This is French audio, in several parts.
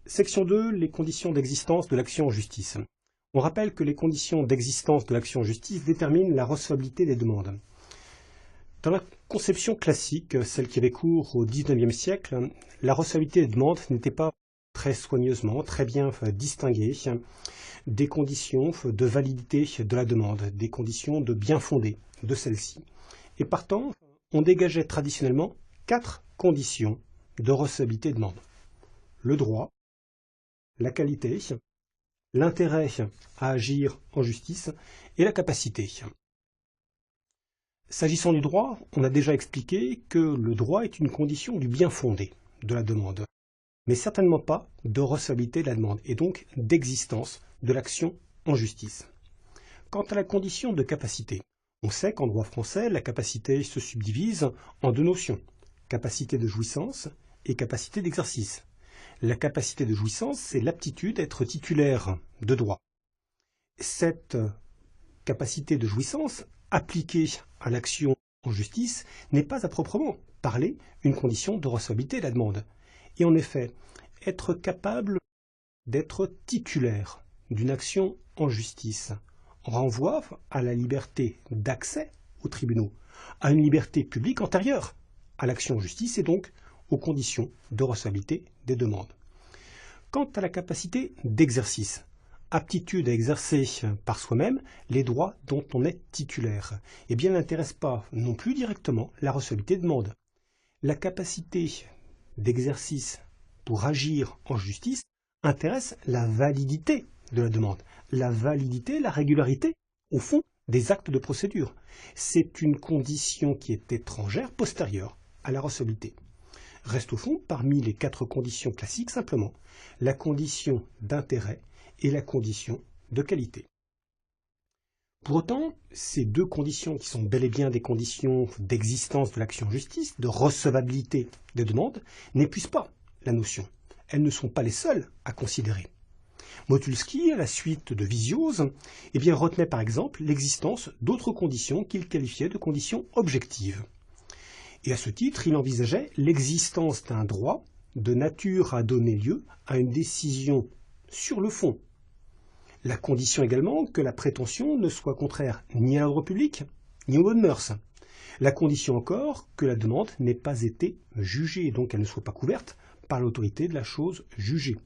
Section 2, les conditions d'existence de l'action en justice. On rappelle que les conditions d'existence de l'action en justice déterminent la recevabilité des demandes. Dans la conception classique, celle qui avait cours au XIXe siècle, la recevabilité des demandes n'était pas très soigneusement, très bien distinguée des conditions de validité de la demande, des conditions de bien fondé de celle-ci. Et partant, on dégageait traditionnellement 4 conditions de recevabilité des demandes. Le droit, la qualité, l'intérêt à agir en justice et la capacité. S'agissant du droit, on a déjà expliqué que le droit est une condition du bien fondé de la demande, mais certainement pas de recevabilité de la demande, et donc d'existence de l'action en justice. Quant à la condition de capacité, on sait qu'en droit français, la capacité se subdivise en 2 notions, capacité de jouissance et capacité d'exercice. La capacité de jouissance, c'est l'aptitude à être titulaire de droit. Cette capacité de jouissance, appliquée à l'action en justice, n'est pas à proprement parler une condition de recevabilité de la demande. Et en effet, être capable d'être titulaire d'une action en justice renvoie à la liberté d'accès aux tribunaux, à une liberté publique antérieure à l'action en justice et donc aux conditions de recevabilité des demandes. Quant à la capacité d'exercice, aptitude à exercer par soi-même les droits dont on est titulaire, eh bien, n'intéresse pas non plus directement la recevabilité des demandes. La capacité d'exercice pour agir en justice intéresse la validité de la demande, la validité, la régularité, au fond, des actes de procédure. C'est une condition qui est étrangère, postérieure à la recevabilité. Reste au fond, parmi les 4 conditions classiques, simplement la condition d'intérêt et la condition de qualité. Pour autant, ces 2 conditions, qui sont bel et bien des conditions d'existence de l'action en justice, de recevabilité des demandes, n'épuisent pas la notion. Elles ne sont pas les seules à considérer. Motulski, à la suite de Visiose, retenait par exemple l'existence d'autres conditions qu'il qualifiait de conditions objectives. Et à ce titre, il envisageait l'existence d'un droit de nature à donner lieu à une décision sur le fond. La condition également que la prétention ne soit contraire ni à l'ordre public, ni aux bonnes mœurs. La condition encore que la demande n'ait pas été jugée, donc qu'elle ne soit pas couverte par l'autorité de la chose jugée.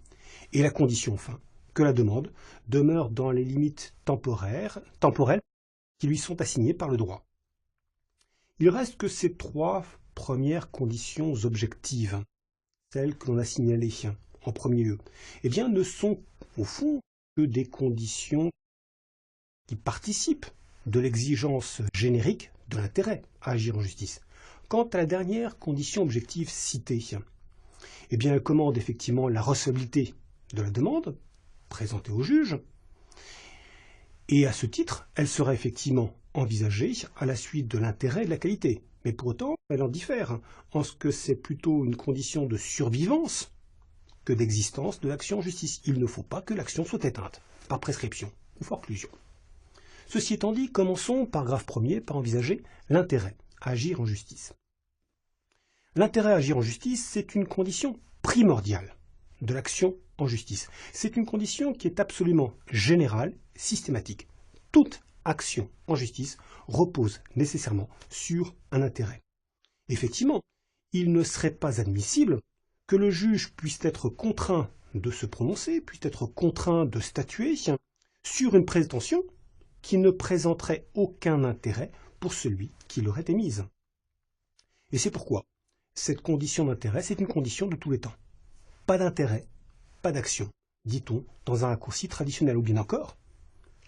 Et la condition enfin que la demande demeure dans les limites temporelles qui lui sont assignées par le droit. Il reste que ces 3 premières conditions objectives, celles que l'on a signalées en premier lieu, ne sont au fond que des conditions qui participent de l'exigence générique de l'intérêt à agir en justice. Quant à la dernière condition objective citée, elle commande effectivement la recevabilité de la demande présentée au juge, et à ce titre, elle sera effectivement envisagée à la suite de l'intérêt et de la qualité. Mais pour autant, elle en diffère, en ce que c'est plutôt une condition de survivance que d'existence de l'action en justice. Il ne faut pas que l'action soit éteinte, par prescription ou forclusion. Ceci étant dit, commençons, paragraphe 1er, par envisager l'intérêt à agir en justice. L'intérêt à agir en justice, c'est une condition primordiale de l'action en justice. C'est une condition qui est absolument générale, systématique. Toute action en justice repose nécessairement sur un intérêt. Effectivement, il ne serait pas admissible que le juge puisse être contraint de se prononcer, puisse être contraint de statuer sur une prétention qui ne présenterait aucun intérêt pour celui qui l'aurait émise. Et c'est pourquoi cette condition d'intérêt, c'est une condition de tous les temps. Pas d'intérêt, pas d'action, dit-on dans un raccourci traditionnel, ou bien encore,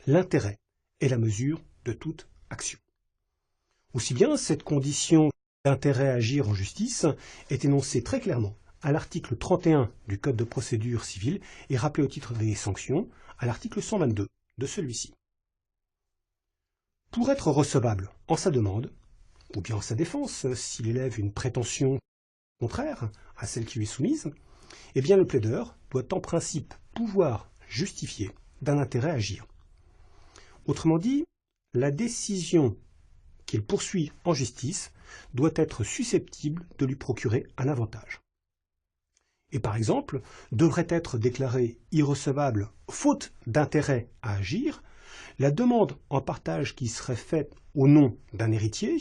l'intérêt est la mesure de toute action. Aussi bien, cette condition d'intérêt à agir en justice est énoncée très clairement à l'article 31 du Code de procédure civile et rappelée au titre des sanctions à l'article 122 de celui-ci. Pour être recevable en sa demande, ou bien en sa défense, s'il élève une prétention contraire à celle qui lui est soumise, le plaideur doit en principe pouvoir justifier d'un intérêt à agir. Autrement dit, la décision qu'il poursuit en justice doit être susceptible de lui procurer un avantage. et par exemple devrait être déclarée irrecevable faute d'intérêt à agir la demande en partage qui serait faite au nom d'un héritier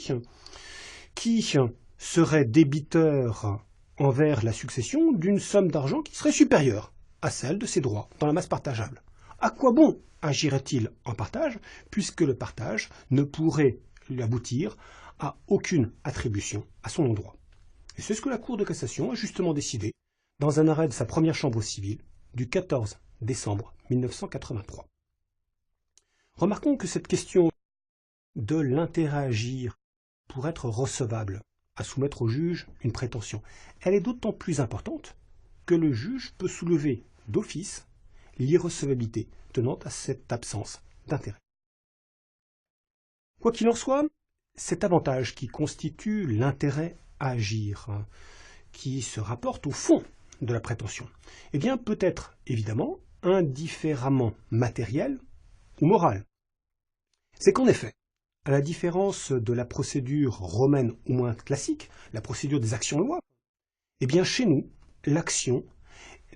qui serait débiteur envers la succession d'une somme d'argent qui serait supérieure à celle de ses droits dans la masse partageable. À quoi bon agirait-il en partage puisque le partage ne pourrait aboutir à aucune attribution à son endroit? Et c'est ce que la Cour de cassation a justement décidé dans un arrêt de sa première chambre civile du 14 décembre 1983. Remarquons que cette question de l'intérêt à agir pour être recevable à soumettre au juge une prétention, elle est d'autant plus importante que le juge peut soulever d'office l'irrecevabilité tenant à cette absence d'intérêt. Quoi qu'il en soit, cet avantage qui constitue l'intérêt à agir, qui se rapporte au fond de la prétention, eh bien, peut être évidemment indifféremment matériel ou moral. C'est qu'en effet, à la différence de la procédure romaine ou moins classique, la procédure des actions-lois, eh bien chez nous, l'action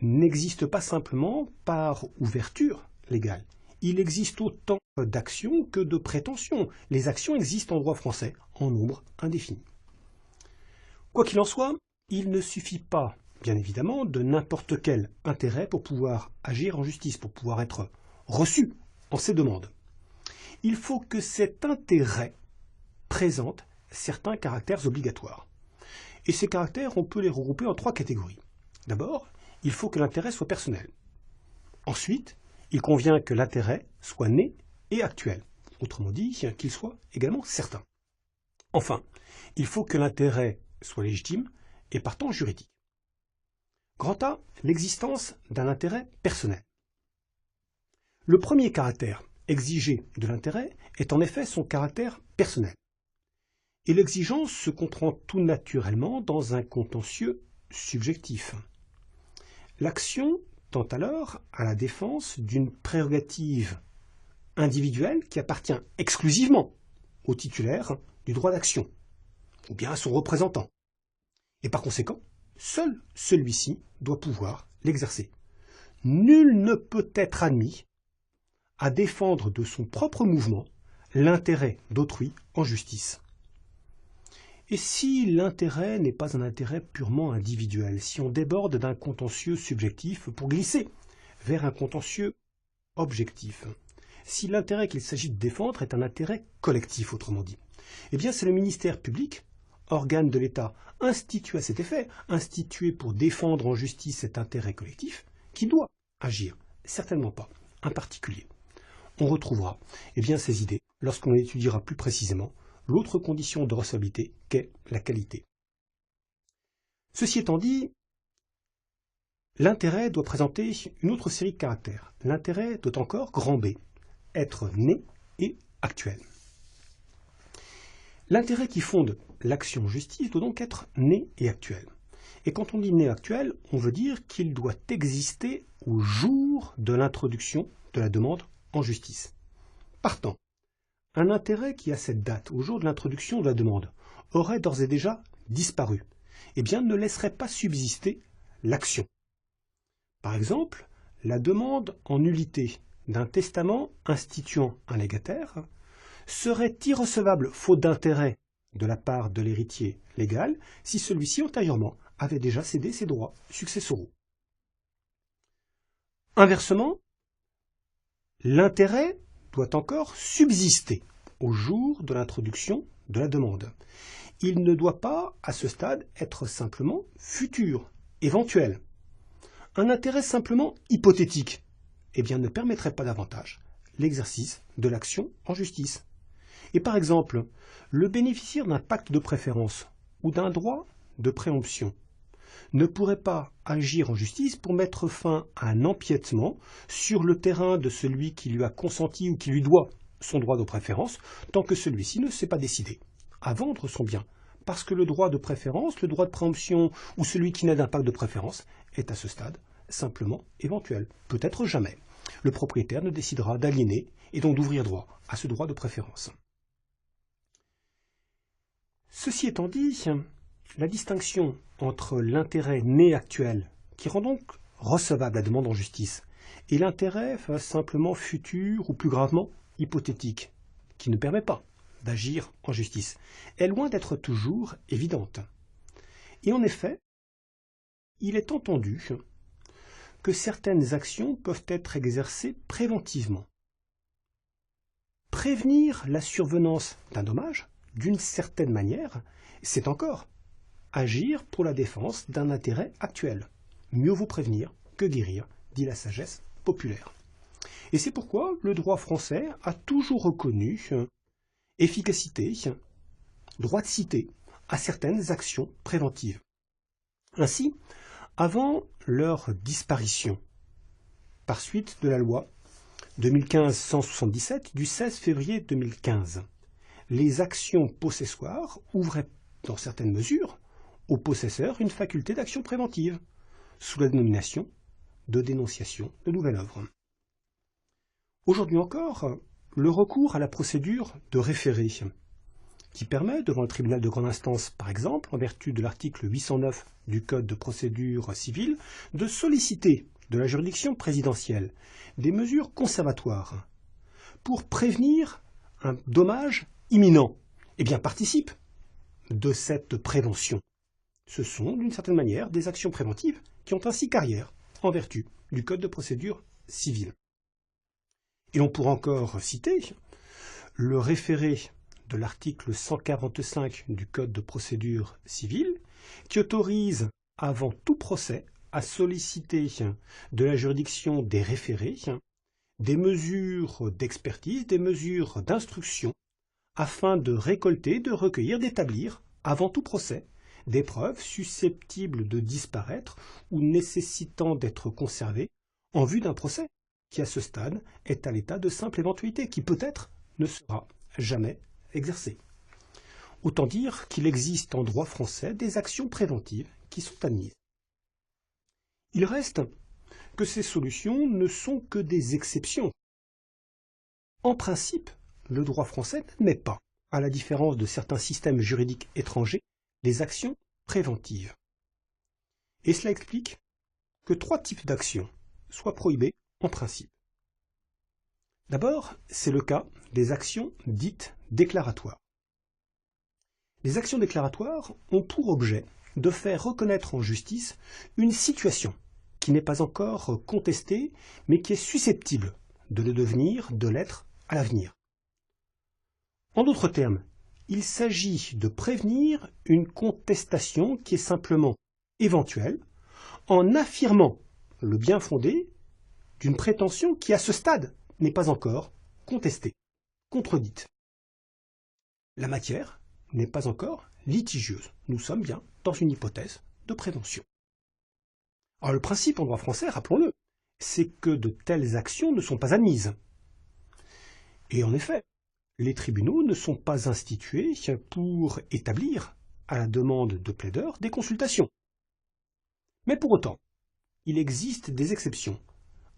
n'existe pas simplement par ouverture légale. Il existe autant d'actions que de prétentions. Les actions existent en droit français en nombre indéfini. Quoi qu'il en soit, il ne suffit pas, bien évidemment, de n'importe quel intérêt pour pouvoir agir en justice, pour pouvoir être reçu en ces demandes. Il faut que cet intérêt présente certains caractères obligatoires. Et ces caractères, on peut les regrouper en 3 catégories. D'abord, il faut que l'intérêt soit personnel. Ensuite, il convient que l'intérêt soit né et actuel. Autrement dit, qu'il soit également certain. Enfin, il faut que l'intérêt soit légitime et partant juridique. Grand A, l'existence d'un intérêt personnel. Le premier caractère exigé de l'intérêt est en effet son caractère personnel. Et l'exigence se comprend tout naturellement dans un contentieux subjectif. L'action tend alors à la défense d'une prérogative individuelle qui appartient exclusivement au titulaire du droit d'action, ou bien à son représentant. Et par conséquent, seul celui-ci doit pouvoir l'exercer. Nul ne peut être admis à défendre de son propre mouvement l'intérêt d'autrui en justice. Et si l'intérêt n'est pas un intérêt purement individuel, si on déborde d'un contentieux subjectif pour glisser vers un contentieux objectif, si l'intérêt qu'il s'agit de défendre est un intérêt collectif, autrement dit, eh bien c'est le ministère public, organe de l'État institué à cet effet, institué pour défendre en justice cet intérêt collectif, qui doit agir, certainement pas un particulier. On retrouvera ces idées lorsqu'on étudiera plus précisément l'autre condition de recevabilité qu'est la qualité. Ceci étant dit, l'intérêt doit présenter une autre série de caractères. L'intérêt doit encore, grand B, être né et actuel. L'intérêt qui fonde l'action justice doit donc être né et actuel. Et quand on dit né et actuel, on veut dire qu'il doit exister au jour de l'introduction de la demande en justice. Partant, un intérêt qui à cette date, au jour de l'introduction de la demande, aurait d'ores et déjà disparu, eh bien ne laisserait pas subsister l'action. Par exemple, la demande en nullité d'un testament instituant un légataire serait irrecevable faute d'intérêt de la part de l'héritier légal si celui-ci antérieurement avait déjà cédé ses droits successoraux. Inversement, l'intérêt doit encore subsister au jour de l'introduction de la demande. Il ne doit pas, à ce stade, être simplement futur, éventuel. Un intérêt simplement hypothétique, ne permettrait pas davantage l'exercice de l'action en justice. Et par exemple, le bénéficiaire d'un pacte de préférence ou d'un droit de préemption ne pourrait pas agir en justice pour mettre fin à un empiètement sur le terrain de celui qui lui a consenti ou qui lui doit son droit de préférence, tant que celui-ci ne s'est pas décidé à vendre son bien, parce que le droit de préférence, le droit de préemption ou celui qui naît d'un pacte de préférence est à ce stade simplement éventuel, peut-être jamais. Le propriétaire ne décidera d'aliéner et donc d'ouvrir droit à ce droit de préférence. Ceci étant dit, la distinction entre l'intérêt né actuel qui rend donc recevable la demande en justice, et l'intérêt simplement futur ou plus gravement hypothétique, qui ne permet pas d'agir en justice, est loin d'être toujours évidente. Et en effet, il est entendu que certaines actions peuvent être exercées préventivement. Prévenir la survenance d'un dommage, d'une certaine manière, c'est encore agir pour la défense d'un intérêt actuel. Mieux vaut prévenir que guérir, dit la sagesse populaire. Et c'est pourquoi le droit français a toujours reconnu efficacité, droit de cité à certaines actions préventives. Ainsi, avant leur disparition, par suite de la loi 2015-177 du 16 février 2015, les actions possessoires ouvraient, dans certaines mesures, aux possesseurs une faculté d'action préventive, sous la dénomination de dénonciation de nouvelle œuvre. Aujourd'hui encore, le recours à la procédure de référé, qui permet, devant le tribunal de grande instance par exemple, en vertu de l'article 809 du Code de procédure civile, de solliciter de la juridiction présidentielle des mesures conservatoires pour prévenir un dommage imminent, eh bien participe de cette prévention. Ce sont, d'une certaine manière, des actions préventives qui ont ainsi carrière en vertu du Code de procédure civile. Et on pourra encore citer le référé de l'article 145 du Code de procédure civile qui autorise, avant tout procès, à solliciter de la juridiction des référés des mesures d'expertise, des mesures d'instruction, afin de récolter, de recueillir, d'établir, avant tout procès, des preuves susceptibles de disparaître ou nécessitant d'être conservées en vue d'un procès qui, à ce stade, est à l'état de simple éventualité, qui peut-être ne sera jamais exercée. Autant dire qu'il existe en droit français des actions préventives qui sont admises. Il reste que ces solutions ne sont que des exceptions. En principe, le droit français n'admet pas, à la différence de certains systèmes juridiques étrangers, les actions préventives. Et cela explique que 3 types d'actions soient prohibées en principe. D'abord, c'est le cas des actions dites déclaratoires. Les actions déclaratoires ont pour objet de faire reconnaître en justice une situation qui n'est pas encore contestée, mais qui est susceptible de le devenir, de l'être à l'avenir. En d'autres termes, il s'agit de prévenir une contestation qui est simplement éventuelle, en affirmant le bien fondé d'une prétention qui, à ce stade, n'est pas encore contestée, contredite. La matière n'est pas encore litigieuse. Nous sommes bien dans une hypothèse de prévention. Alors le principe en droit français, rappelons-le, c'est que de telles actions ne sont pas admises. Et en effet, les tribunaux ne sont pas institués pour établir, à la demande de plaideurs, des consultations. Mais pour autant, il existe des exceptions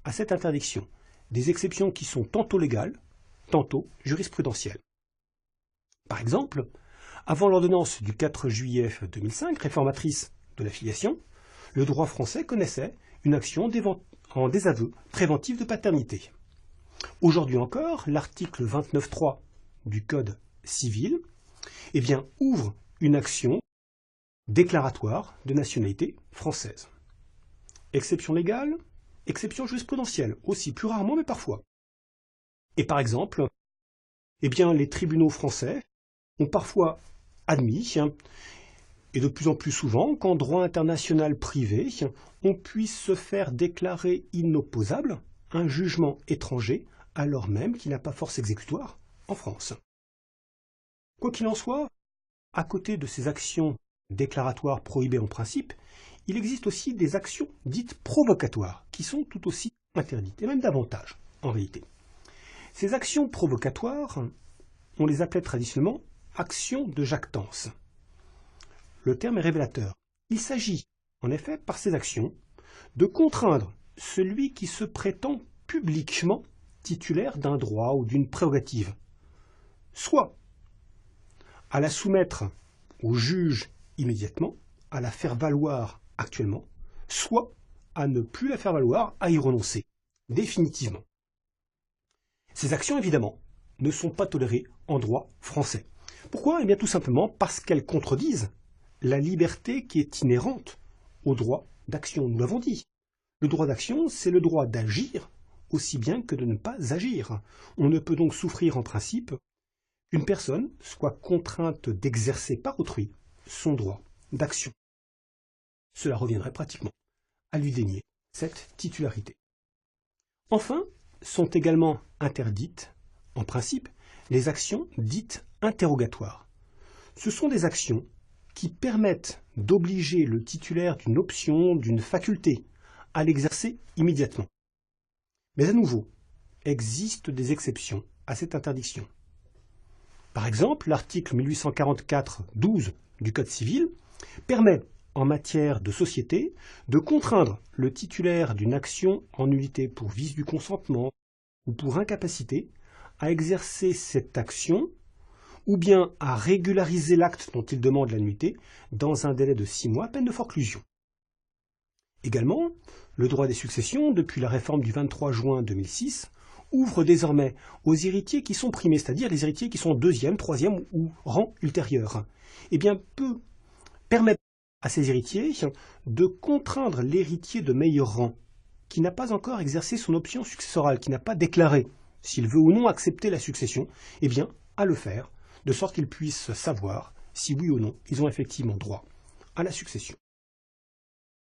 à cette interdiction, des exceptions qui sont tantôt légales, tantôt jurisprudentielles. Par exemple, avant l'ordonnance du 4 juillet 2005, réformatrice de la filiation, le droit français connaissait une action en désaveu préventif de paternité. Aujourd'hui encore, l'article 29.3 du Code civil ouvre une action déclaratoire de nationalité française. Exception légale, exception jurisprudentielle, aussi plus rarement mais parfois. Et par exemple, les tribunaux français ont parfois admis, et de plus en plus souvent, qu'en droit international privé, on puisse se faire déclarer inopposable un jugement étranger, alors même qu'il n'a pas force exécutoire en France. Quoi qu'il en soit, à côté de ces actions déclaratoires prohibées en principe, il existe aussi des actions dites provocatoires, qui sont tout aussi interdites, et même davantage, en réalité. Ces actions provocatoires, on les appelait traditionnellement actions de jactance. Le terme est révélateur. Il s'agit, en effet, par ces actions, de contraindre celui qui se prétend publiquement titulaire d'un droit ou d'une prérogative, soit à la soumettre au juge immédiatement, à la faire valoir actuellement, soit à ne plus la faire valoir, à y renoncer, définitivement. Ces actions, évidemment, ne sont pas tolérées en droit français. Pourquoi? Eh bien tout simplement parce qu'elles contredisent la liberté qui est inhérente au droit d'action. Nous l'avons dit. Le droit d'action, c'est le droit d'agir aussi bien que de ne pas agir. On ne peut donc souffrir en principe qu'une personne soit contrainte d'exercer par autrui son droit d'action. Cela reviendrait pratiquement à lui dénier cette titularité. Enfin, sont également interdites, en principe, les actions dites interrogatoires. Ce sont des actions qui permettent d'obliger le titulaire d'une option, d'une faculté, à l'exercer immédiatement. Mais à nouveau, existent des exceptions à cette interdiction. Par exemple, l'article 1844-12 du Code civil permet, en matière de société, de contraindre le titulaire d'une action en nullité pour vice du consentement ou pour incapacité à exercer cette action ou bien à régulariser l'acte dont il demande la nullité dans un délai de 6 mois, peine de forclusion. Également, le droit des successions, depuis la réforme du 23 juin 2006, ouvre désormais aux héritiers qui sont primés, c'est-à-dire les héritiers qui sont deuxième, troisième ou rang ultérieur. Eh bien, peut permettre à ces héritiers de contraindre l'héritier de meilleur rang, qui n'a pas encore exercé son option successorale, qui n'a pas déclaré s'il veut ou non accepter la succession, eh bien, à le faire, de sorte qu'ils puissent savoir si oui ou non ils ont effectivement droit à la succession.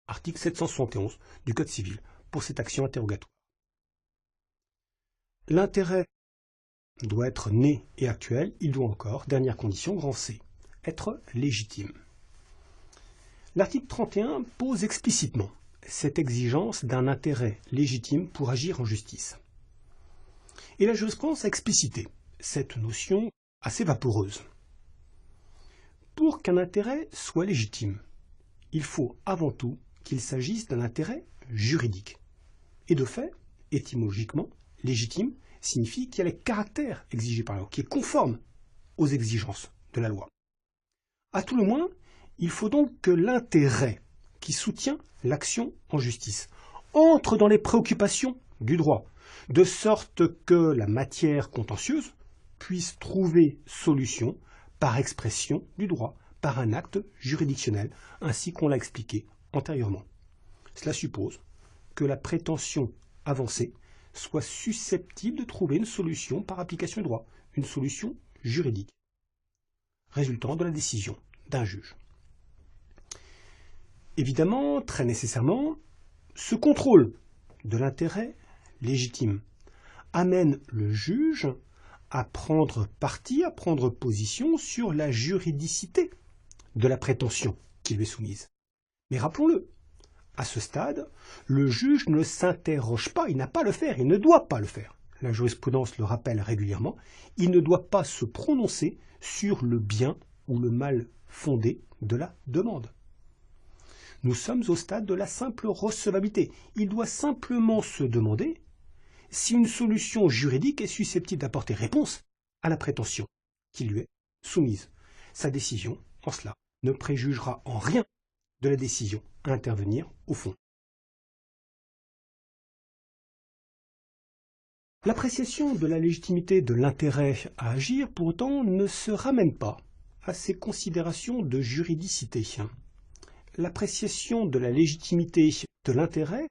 Article 771 du Code civil pour cette action interrogatoire. L'intérêt doit être né et actuel, il doit encore, dernière condition, grand C, être légitime. L'article 31 pose explicitement cette exigence d'un intérêt légitime pour agir en justice. Et la jurisprudence a explicité cette notion assez vaporeuse. Pour qu'un intérêt soit légitime, il faut avant tout qu'il s'agisse d'un intérêt juridique. Et de fait, étymologiquement, légitime signifie qu'il y a les caractères exigés par la loi, qui est conforme aux exigences de la loi. À tout le moins, il faut donc que l'intérêt qui soutient l'action en justice entre dans les préoccupations du droit, de sorte que la matière contentieuse puisse trouver solution par expression du droit, par un acte juridictionnel, ainsi qu'on l'a expliqué antérieurement. Cela suppose que la prétention avancée soit susceptible de trouver une solution par application du droit, une solution juridique, résultant de la décision d'un juge. Évidemment, très nécessairement, ce contrôle de l'intérêt légitime amène le juge à prendre parti, à prendre position sur la juridicité de la prétention qui lui est soumise. Mais rappelons-le, à ce stade, le juge ne s'interroge pas, il n'a pas à le faire, il ne doit pas le faire. La jurisprudence le rappelle régulièrement, il ne doit pas se prononcer sur le bien ou le mal fondé de la demande. Nous sommes au stade de la simple recevabilité. Il doit simplement se demander si une solution juridique est susceptible d'apporter réponse à la prétention qui lui est soumise. Sa décision, en cela, ne préjugera en rien de la décision à intervenir au fond. L'appréciation de la légitimité de l'intérêt à agir, pour autant, ne se ramène pas à ces considérations de juridicité. L'appréciation de la légitimité de l'intérêt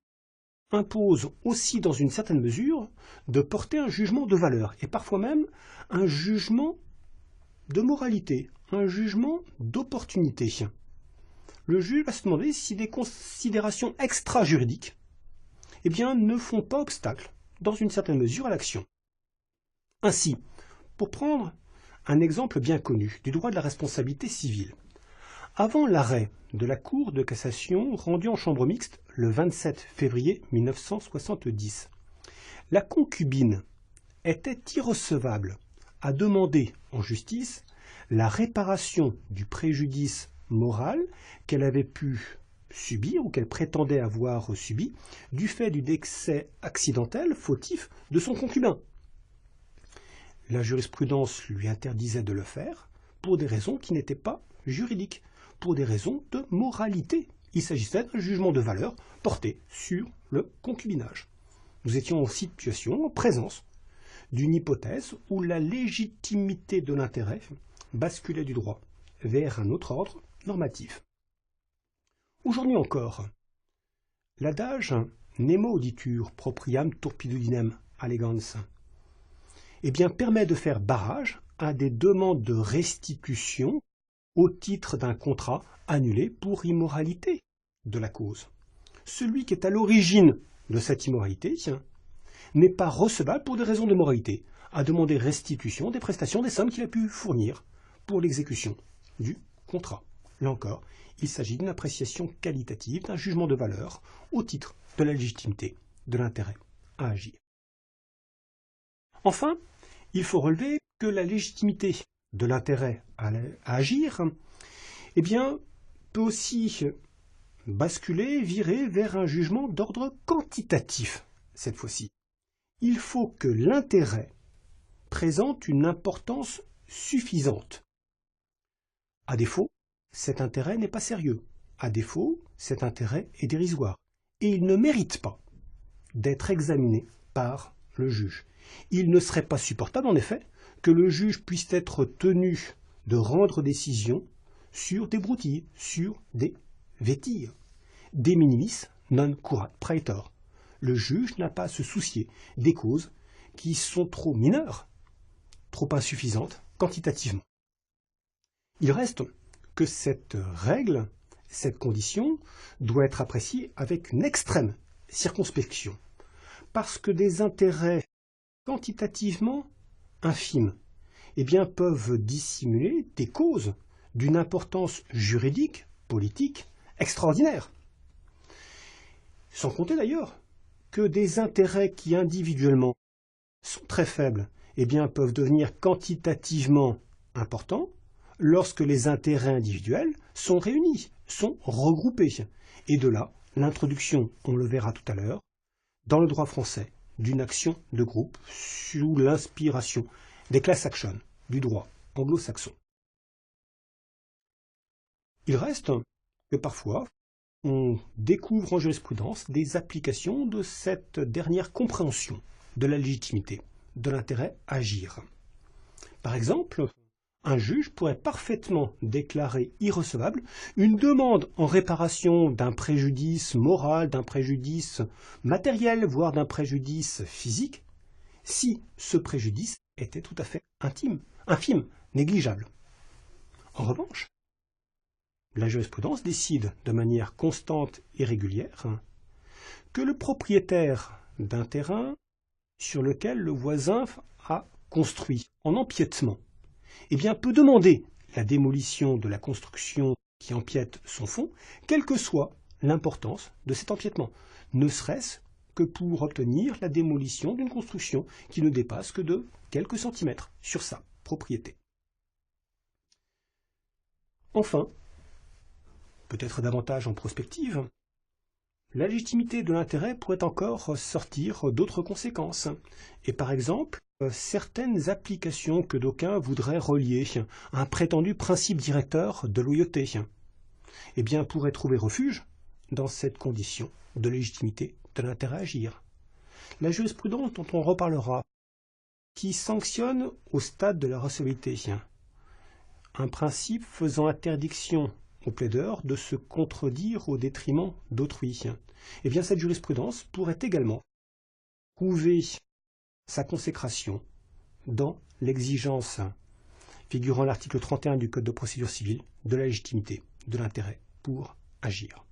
impose aussi, dans une certaine mesure, de porter un jugement de valeur, et parfois même un jugement de moralité, un jugement d'opportunité. Le juge va se demander si des considérations extra-juridiques ne font pas obstacle, dans une certaine mesure, à l'action. Ainsi, pour prendre un exemple bien connu du droit de la responsabilité civile, avant l'arrêt de la Cour de cassation rendu en chambre mixte le 27 février 1970, la concubine était irrecevable à demander en justice la réparation du préjudice moral qu'elle avait pu subir ou qu'elle prétendait avoir subi du fait du décès accidentel fautif de son concubin. La jurisprudence lui interdisait de le faire pour des raisons qui n'étaient pas juridiques, pour des raisons de moralité Il s'agissait d'un jugement de valeur porté sur le concubinage. Nous étions en situation, en présence d'une hypothèse où la légitimité de l'intérêt basculait du droit vers un autre ordre normatif. Aujourd'hui encore, l'adage nemo auditur propriam turpitudinem allegans permet de faire barrage à des demandes de restitution au titre d'un contrat annulé pour immoralité de la cause. Celui qui est à l'origine de cette immoralité n'est pas recevable pour des raisons de moralité, à demander restitution des prestations des sommes qu'il a pu fournir pour l'exécution du contrat. Là encore, il s'agit d'une appréciation qualitative, d'un jugement de valeur au titre de la légitimité de l'intérêt à agir. Enfin, il faut relever que la légitimité de l'intérêt à agir peut aussi basculer, virer vers un jugement d'ordre quantitatif cette fois-ci. Il faut que l'intérêt présente une importance suffisante. À défaut, cet intérêt n'est pas sérieux. À défaut, cet intérêt est dérisoire. Et il ne mérite pas d'être examiné par le juge. Il ne serait pas supportable, en effet, que le juge puisse être tenu de rendre décision sur des broutilles, sur des vétilles. De minimis non curat praetor. Le juge n'a pas à se soucier des causes qui sont trop mineures, trop insuffisantes quantitativement. Il reste que cette règle, cette condition, doit être appréciée avec une extrême circonspection, parce que des intérêts quantitativement infimes peuvent dissimuler des causes d'une importance juridique, politique, extraordinaire. Sans compter d'ailleurs que des intérêts qui individuellement sont très faibles peuvent devenir quantitativement importants lorsque les intérêts individuels sont réunis, sont regroupés. Et de là, l'introduction, on le verra tout à l'heure, dans le droit français, d'une action de groupe sous l'inspiration des class actions du droit anglo-saxon. Il reste que parfois, on découvre en jurisprudence des applications de cette dernière compréhension de la légitimité, de l'intérêt à agir. Par exemple, un juge pourrait parfaitement déclarer irrecevable une demande en réparation d'un préjudice moral, d'un préjudice matériel, voire d'un préjudice physique, si ce préjudice était tout à fait infime, négligeable. En revanche, la jurisprudence décide de manière constante et régulière que le propriétaire d'un terrain sur lequel le voisin a construit en empiètement peut demander la démolition de la construction qui empiète son fond, quelle que soit l'importance de cet empiètement, ne serait-ce que pour obtenir la démolition d'une construction qui ne dépasse que de quelques centimètres sur sa propriété. Enfin, peut-être davantage en prospective, la légitimité de l'intérêt pourrait encore sortir d'autres conséquences. Et par exemple, certaines applications que d'aucuns voudraient relier à un prétendu principe directeur de loyauté pourraient trouver refuge dans cette condition de légitimité de l'intérêt à agir. La jurisprudence dont on reparlera, qui sanctionne au stade de la recevabilité un principe faisant interdiction au plaideur de se contredire au détriment d'autrui, cette jurisprudence pourrait également trouver sa consécration dans l'exigence figurant l'article 31 du Code de procédure civile de la légitimité de l'intérêt pour agir.